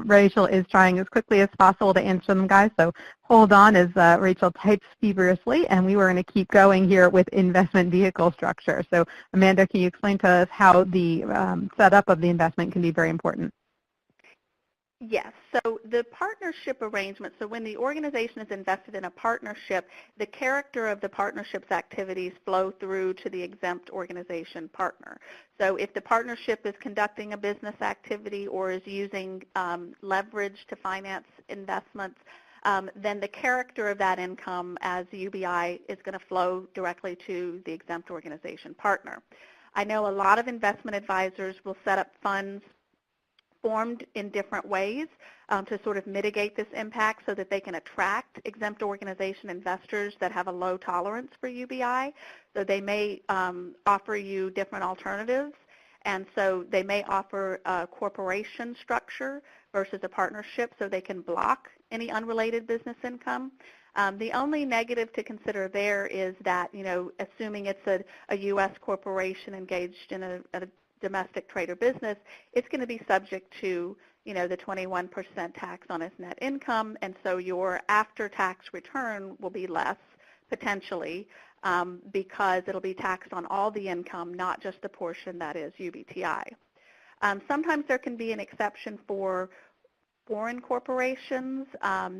Rachel is trying as quickly as possible to answer them, guys, so hold on as Rachel types feverishly, and we were going to keep going here with investment vehicle structure. So Amanda, can you explain to us how the setup of the investment can be very important? Yes, so the partnership arrangement, so when the organization is invested in a partnership, the character of the partnership's activities flow through to the exempt organization partner. So if the partnership is conducting a business activity or is using leverage to finance investments, then the character of that income as UBI is going to flow directly to the exempt organization partner. I know a lot of investment advisors will set up funds formed in different ways to sort of mitigate this impact so that they can attract exempt organization investors that have a low tolerance for UBI. So they may offer you different alternatives, and so they may offer a corporation structure versus a partnership so they can block any unrelated business income. The only negative to consider there is that, assuming it's a U.S. corporation engaged in a domestic trade or business, it's going to be subject to, the 21% tax on its net income, and so your after-tax return will be less, potentially, because it'll be taxed on all the income, not just the portion that is UBTI. Sometimes there can be an exception for foreign corporations.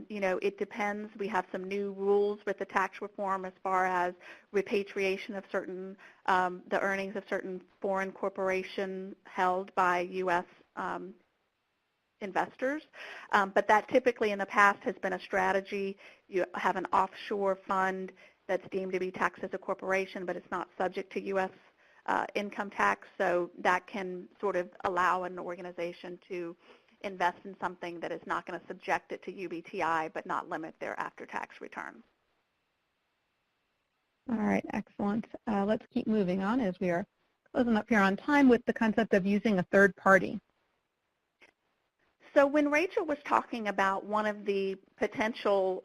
It depends. We have some new rules with the tax reform as far as repatriation of certain, the earnings of certain foreign corporations held by U.S. Investors. But that typically in the past has been a strategy. You have an offshore fund that's deemed to be taxed as a corporation, but it's not subject to U.S. Income tax, so that can sort of allow an organization to invest in something that is not going to subject it to UBTI but not limit their after-tax return. All right, excellent. Let's keep moving on as we are closing up here on time with the concept of using a third party. So when Rachel was talking about one of the potential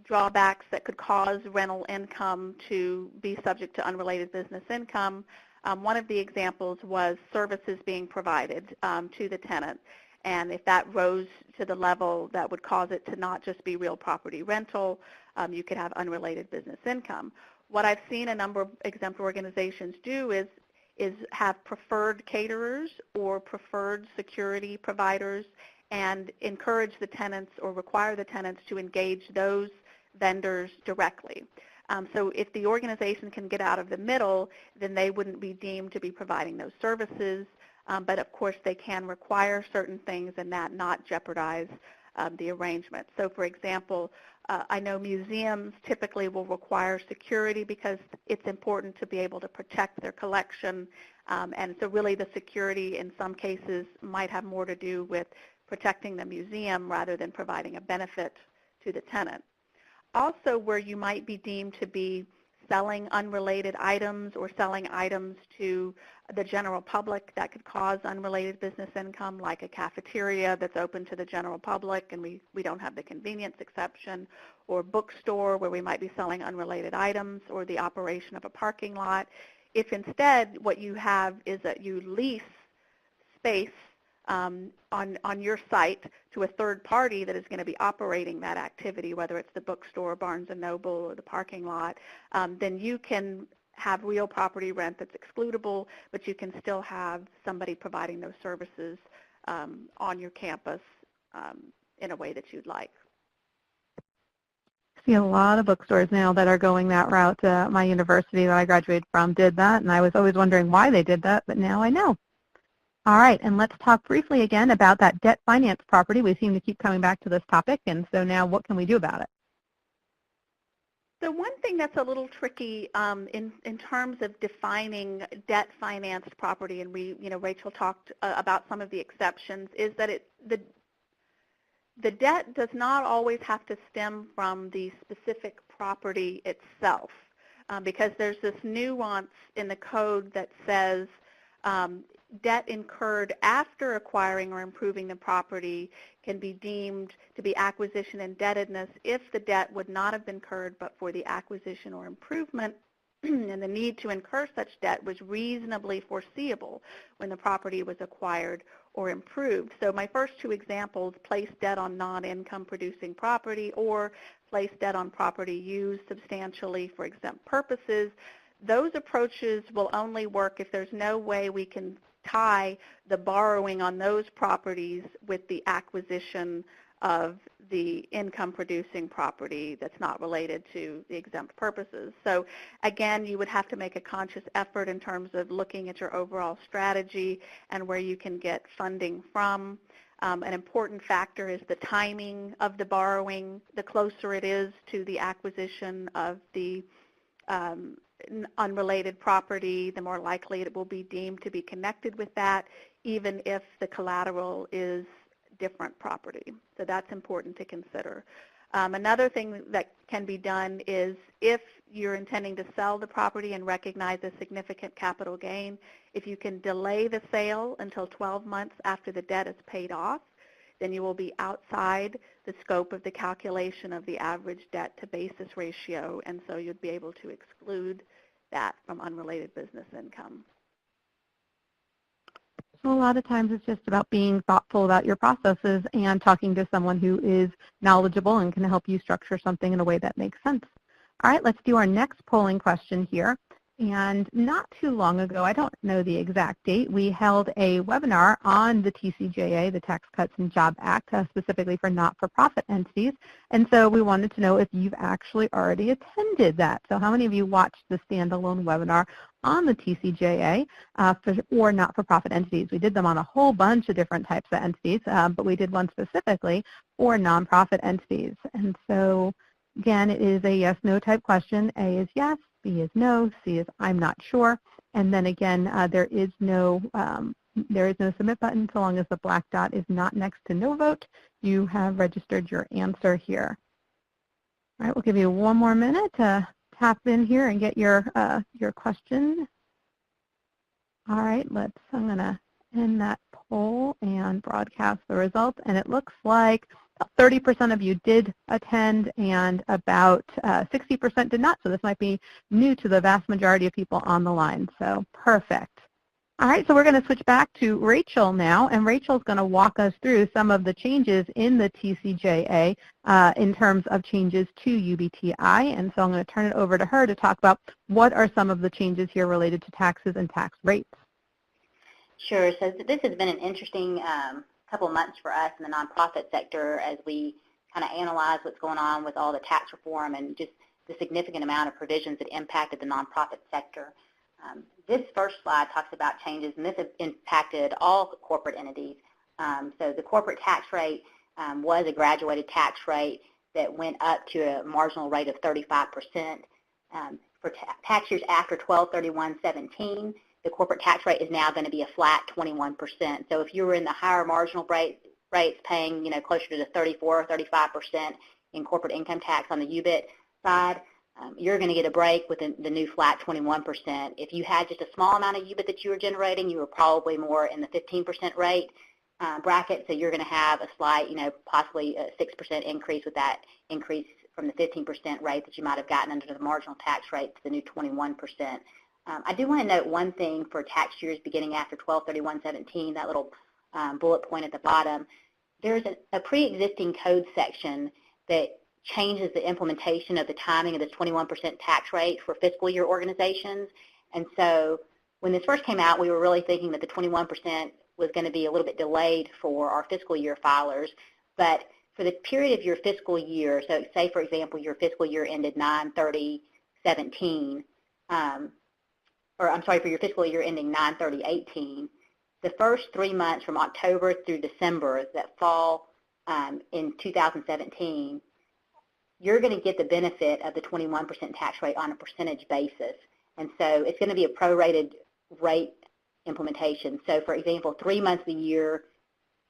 drawbacks that could cause rental income to be subject to unrelated business income, one of the examples was services being provided to the tenant. And if that rose to the level that would cause it to not just be real property rental, you could have unrelated business income. What I've seen a number of exempt organizations do is have preferred caterers or preferred security providers and encourage the tenants or require the tenants to engage those vendors directly. So if the organization can get out of the middle, then they wouldn't be deemed to be providing those services. But of course, they can require certain things and that not jeopardize the arrangement. So for example, I know museums typically will require security because it's important to be able to protect their collection And so really the security in some cases might have more to do with protecting the museum rather than providing a benefit to the tenant. Also, where you might be deemed to be selling unrelated items or selling items to the general public that could cause unrelated business income, like a cafeteria that's open to the general public and we don't have the convenience exception, or bookstore where we might be selling unrelated items, or the operation of a parking lot. If instead what you have is that you lease space on your site to a third party that is going to be operating that activity, whether it's the bookstore, Barnes & Noble, or the parking lot, then you can have real property rent that's excludable, but you can still have somebody providing those services on your campus in a way that you'd like. I see a lot of bookstores now that are going that route. My university that I graduated from did that, and I was always wondering why they did that, but now I know. All right, and let's talk briefly again about that debt finance property. We seem to keep coming back to this topic, and so now what can we do about it? So one thing that's a little tricky in terms of defining debt financed property, and Rachel talked about some of the exceptions, is that the debt does not always have to stem from the specific property itself, because there's this nuance in the code that says debt incurred after acquiring or improving the property can be deemed to be acquisition indebtedness if the debt would not have been incurred but for the acquisition or improvement, and the need to incur such debt was reasonably foreseeable when the property was acquired or improved. So my first two examples, place debt on non-income producing property or place debt on property used substantially for exempt purposes, those approaches will only work if there's no way we can tie the borrowing on those properties with the acquisition of the income-producing property that's not related to the exempt purposes. So again, you would have to make a conscious effort in terms of looking at your overall strategy and where you can get funding from. An important factor is the timing of the borrowing. The closer it is to the acquisition of the unrelated property, the more likely it will be deemed to be connected with that, even if the collateral is different property. So that's important to consider. Another thing that can be done is if you're intending to sell the property and recognize a significant capital gain, if you can delay the sale until 12 months after the debt is paid off, then you will be outside the scope of the calculation of the average debt to basis ratio, and so you'd be able to exclude that from unrelated business income. So a lot of times it's just about being thoughtful about your processes and talking to someone who is knowledgeable and can help you structure something in a way that makes sense. All right, let's do our next polling question here. And not too long ago, I don't know the exact date, we held a webinar on the TCJA, the Tax Cuts and Jobs Act, specifically for not-for-profit entities. And so we wanted to know if you've actually already attended that. So how many of you watched the standalone webinar on the TCJA or not-for-profit entities? We did them on a whole bunch of different types of entities, but we did one specifically for nonprofit entities. And so again, it is a yes-no type question. A is yes, B is no, C is I'm not sure, and then again, there is no submit button so long as the black dot is not next to no vote. You have registered your answer here. All right, we'll give you one more minute to tap in here and get your question. All right, I'm going to end that poll and broadcast the results, and it looks like 30% of you did attend and about 60% did not, so this might be new to the vast majority of people on the line, so perfect. All right, so we're going to switch back to Rachel now, and Rachel's going to walk us through some of the changes in the TCJA in terms of changes to UBTI, and so I'm going to turn it over to her to talk about what are some of the changes here related to taxes and tax rates. Sure, so this has been an interesting couple of months for us in the nonprofit sector as we kind of analyze what's going on with all the tax reform and just the significant amount of provisions that impacted the nonprofit sector. This first slide talks about changes, and this has impacted all corporate entities. So the corporate tax rate was a graduated tax rate that went up to a marginal rate of 35%. For tax years after 12/31/17, the corporate tax rate is now going to be a flat 21%. So if you were in the higher marginal rates paying, closer to the 34 or 35% in corporate income tax on the UBIT side, you're going to get a break with the new flat 21%. If you had just a small amount of UBIT that you were generating, you were probably more in the 15% rate bracket, so you're going to have a slight, possibly a 6% increase with that increase from the 15% rate that you might have gotten under the marginal tax rate to the new 21%. I do want to note one thing for tax years beginning after 12/31/17, that little bullet point at the bottom. There's a pre-existing code section that changes the implementation of the timing of this 21% tax rate for fiscal year organizations. And so when this first came out, we were really thinking that the 21% was going to be a little bit delayed for our fiscal year filers. But for the period of your fiscal year, so say, for example, your fiscal year ended 9/30/17, for your fiscal year ending 9/30/18, the first 3 months from October through December that fall in 2017, you're going to get the benefit of the 21% tax rate on a percentage basis. And so it's going to be a prorated rate implementation. So, for example, 3 months of the year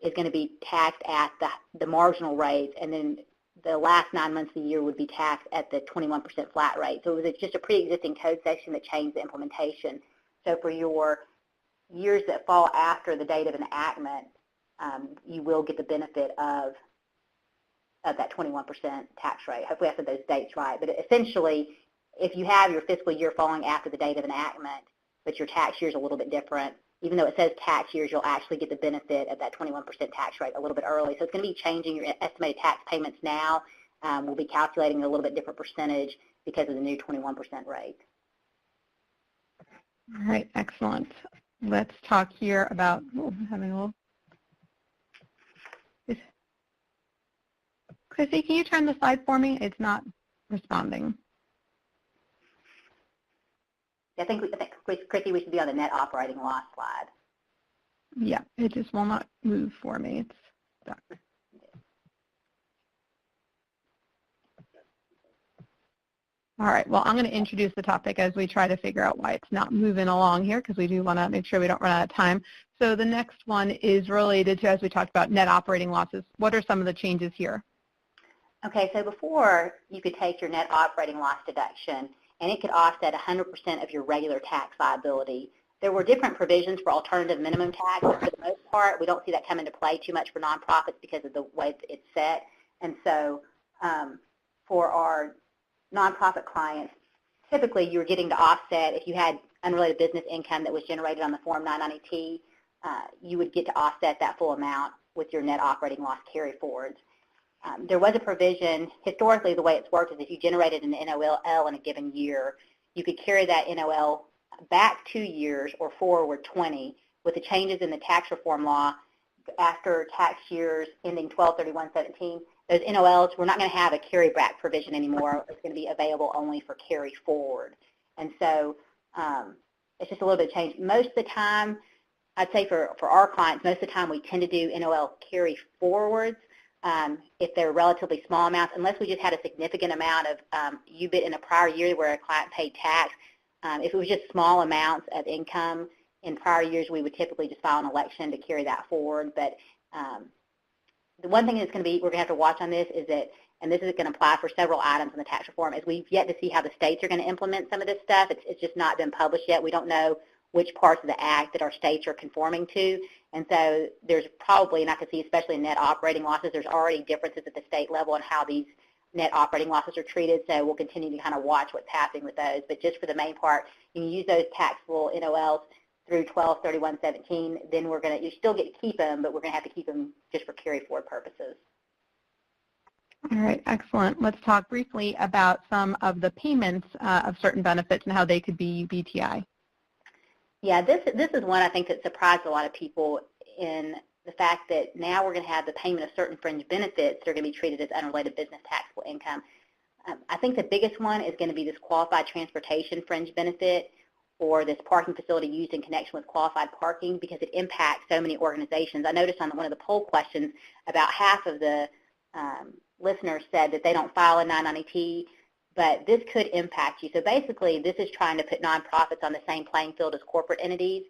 is going to be taxed at the marginal rate, and then the last 9 months of the year would be taxed at the 21% flat rate. So it was just a pre-existing code section that changed the implementation. So for your years that fall after the date of enactment, you will get the benefit of that 21% tax rate. Hopefully I said those dates right. But essentially, if you have your fiscal year falling after the date of enactment, but your tax year is a little bit different, even though it says tax years, you'll actually get the benefit of that 21% tax rate a little bit early. So it's going to be changing your estimated tax payments now. We'll be calculating a little bit different percentage because of the new 21% rate. All right, excellent. Let's talk here about having a little. Chrissy, can you turn the slide for me? It's not responding. I think Chrissy, we should be on the net operating loss slide. Yeah, it just will not move for me. It's stuck. All right, well, I'm going to introduce the topic as we try to figure out why it's not moving along here, because we do want to make sure we don't run out of time. So the next one is related to, as we talked about, net operating losses. What are some of the changes here? Okay, so before you could take your net operating loss deduction, and it could offset 100% of your regular tax liability. There were different provisions for alternative minimum tax, but for the most part, we don't see that come into play too much for nonprofits because of the way it's set. And so for our nonprofit clients, typically you're getting to offset, if you had unrelated business income that was generated on the Form 990T, you would get to offset that full amount with your net operating loss carry forwards. There was a provision, historically the way it's worked is if you generated an NOL in a given year, you could carry that NOL back 2 years or forward 20. With the changes in the tax reform law, after tax years ending 12/31/17, those NOLs, we're not going to have a carry back provision anymore. It's going to be available only for carry forward. And so it's just a little bit of change. Most of the time, I'd say for our clients, most of the time we tend to do NOL carry forwards. If they're relatively small amounts, unless we just had a significant amount of UBIT in a prior year where a client paid tax. If it was just small amounts of income in prior years, we would typically just file an election to carry that forward. But the one thing that's going to be, we're going to have to watch on this is that, and this is going to apply for several items in the tax reform, is we've yet to see how the states are going to implement some of this stuff. It's just not been published yet. We don't know which parts of the act that our states are conforming to. And so there's probably, and I can see especially in net operating losses, there's already differences at the state level on how these net operating losses are treated. So we'll continue to kind of watch what's happening with those. But just for the main part, you can use those taxable NOLs through 12/31/17. Then we're going to, you still get to keep them, but we're going to have to keep them just for carry forward purposes. All right, excellent. Let's talk briefly about some of the payments of certain benefits and how they could be UBTI. Yeah, this is one I think that surprised a lot of people in the fact that now we're going to have the payment of certain fringe benefits that are going to be treated as unrelated business taxable income. I think the biggest one is going to be this qualified transportation fringe benefit, or this parking facility used in connection with qualified parking, because it impacts so many organizations. I noticed on one of the poll questions, about half of the listeners said that they don't file a 990T but this could impact you. So basically, this is trying to put nonprofits on the same playing field as corporate entities.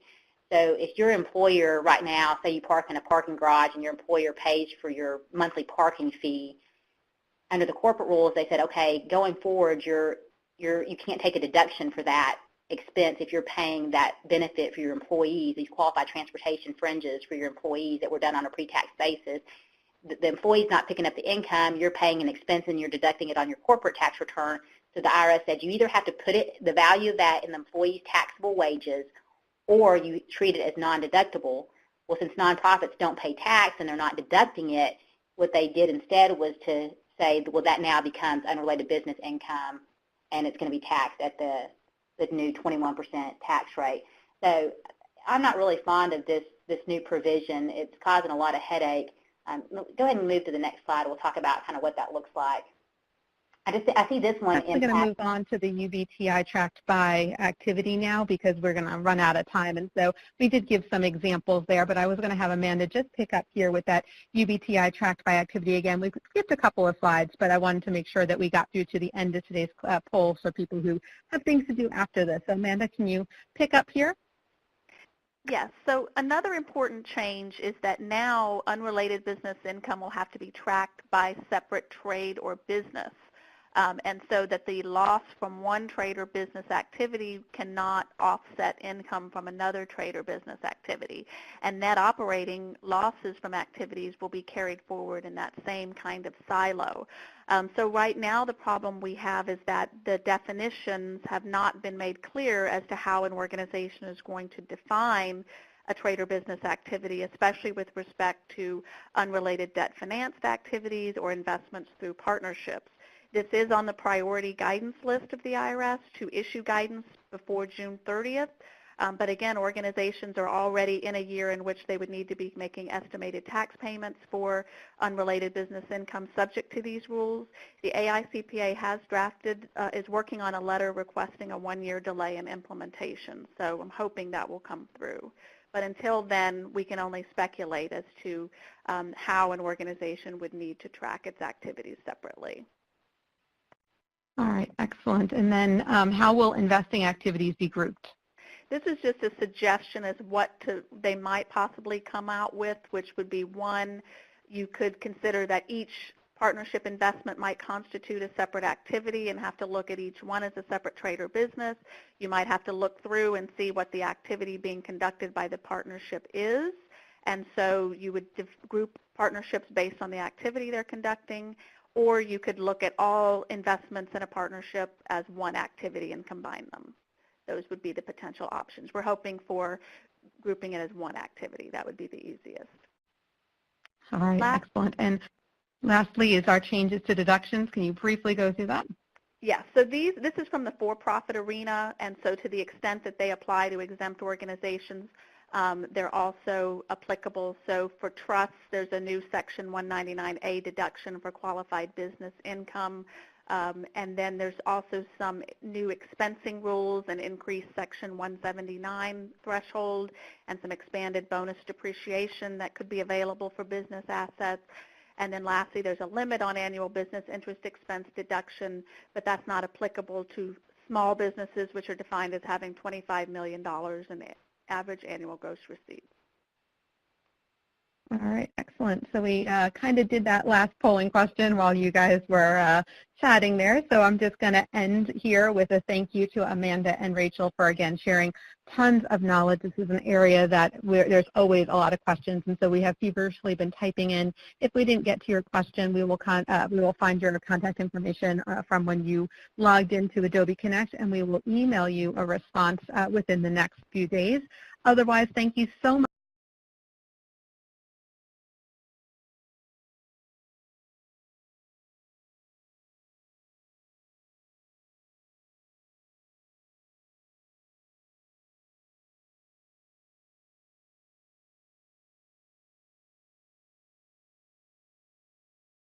So if your employer right now, say you park in a parking garage and your employer pays for your monthly parking fee, under the corporate rules, they said, okay, going forward, you can't take a deduction for that expense if you're paying that benefit for your employees, these qualified transportation fringes for your employees that were done on a pre-tax basis. The employee's not picking up the income, you're paying an expense and you're deducting it on your corporate tax return. So the IRS said you either have to put the value of that in the employee's taxable wages or you treat it as non-deductible. Well, since nonprofits don't pay tax and they're not deducting it, what they did instead was to say, well, that now becomes unrelated business income and it's going to be taxed at the new 21% tax rate. So I'm not really fond of this new provision. It's causing a lot of headache. Go ahead and move to the next slide. We'll talk about kind of what that looks like. I see this one. We're going to move on to the UBTI tracked by activity now because we're going to run out of time. And so we did give some examples there, but I was going to have Amanda just pick up here with that UBTI tracked by activity again. We skipped a couple of slides, but I wanted to make sure that we got through to the end of today's poll for people who have things to do after this. So Amanda, can you pick up here? Yes, so another important change is that now unrelated business income will have to be tracked by separate trade or business. And so that the loss from one trade or business activity cannot offset income from another trade or business activity. And net operating losses from activities will be carried forward in that same kind of silo. So right now the problem we have is that the definitions have not been made clear as to how an organization is going to define a trade or business activity, especially with respect to unrelated debt financed activities or investments through partnerships. This is on the priority guidance list of the IRS to issue guidance before June 30th. But again, organizations are already in a year in which they would need to be making estimated tax payments for unrelated business income subject to these rules. The AICPA has is working on a letter requesting a one-year delay in implementation. So I'm hoping that will come through. But until then, we can only speculate as to how an organization would need to track its activities separately. All right, excellent. And then how will investing activities be grouped? This is just a suggestion as what they might possibly come out with, which would be one, you could consider that each partnership investment might constitute a separate activity and have to look at each one as a separate trade or business. You might have to look through and see what the activity being conducted by the partnership is. And so you would group partnerships based on the activity they're conducting, or you could look at all investments in a partnership as one activity and combine them. Those would be the potential options. We're hoping for grouping it as one activity. That would be the easiest. All right, excellent. And lastly is our changes to deductions. Can you briefly go through that? Yeah, so this is from the for-profit arena, and so to the extent that they apply to exempt organizations, they're also applicable. So for trusts, there's a new Section 199A deduction for qualified business income. And then there's also some new expensing rules, an increased Section 179 threshold, and some expanded bonus depreciation that could be available for business assets. And then lastly, there's a limit on annual business interest expense deduction, but that's not applicable to small businesses, which are defined as having $25 million in average annual gross receipts. All right, excellent. So we kind of did that last polling question while you guys were chatting there. So I'm just going to end here with a thank you to Amanda and Rachel for, again, sharing tons of knowledge. This is an area that there's always a lot of questions, and so we have feverishly been typing in. If we didn't get to your question, we will find your contact information from when you logged into Adobe Connect, and we will email you a response within the next few days. Otherwise, thank you so much.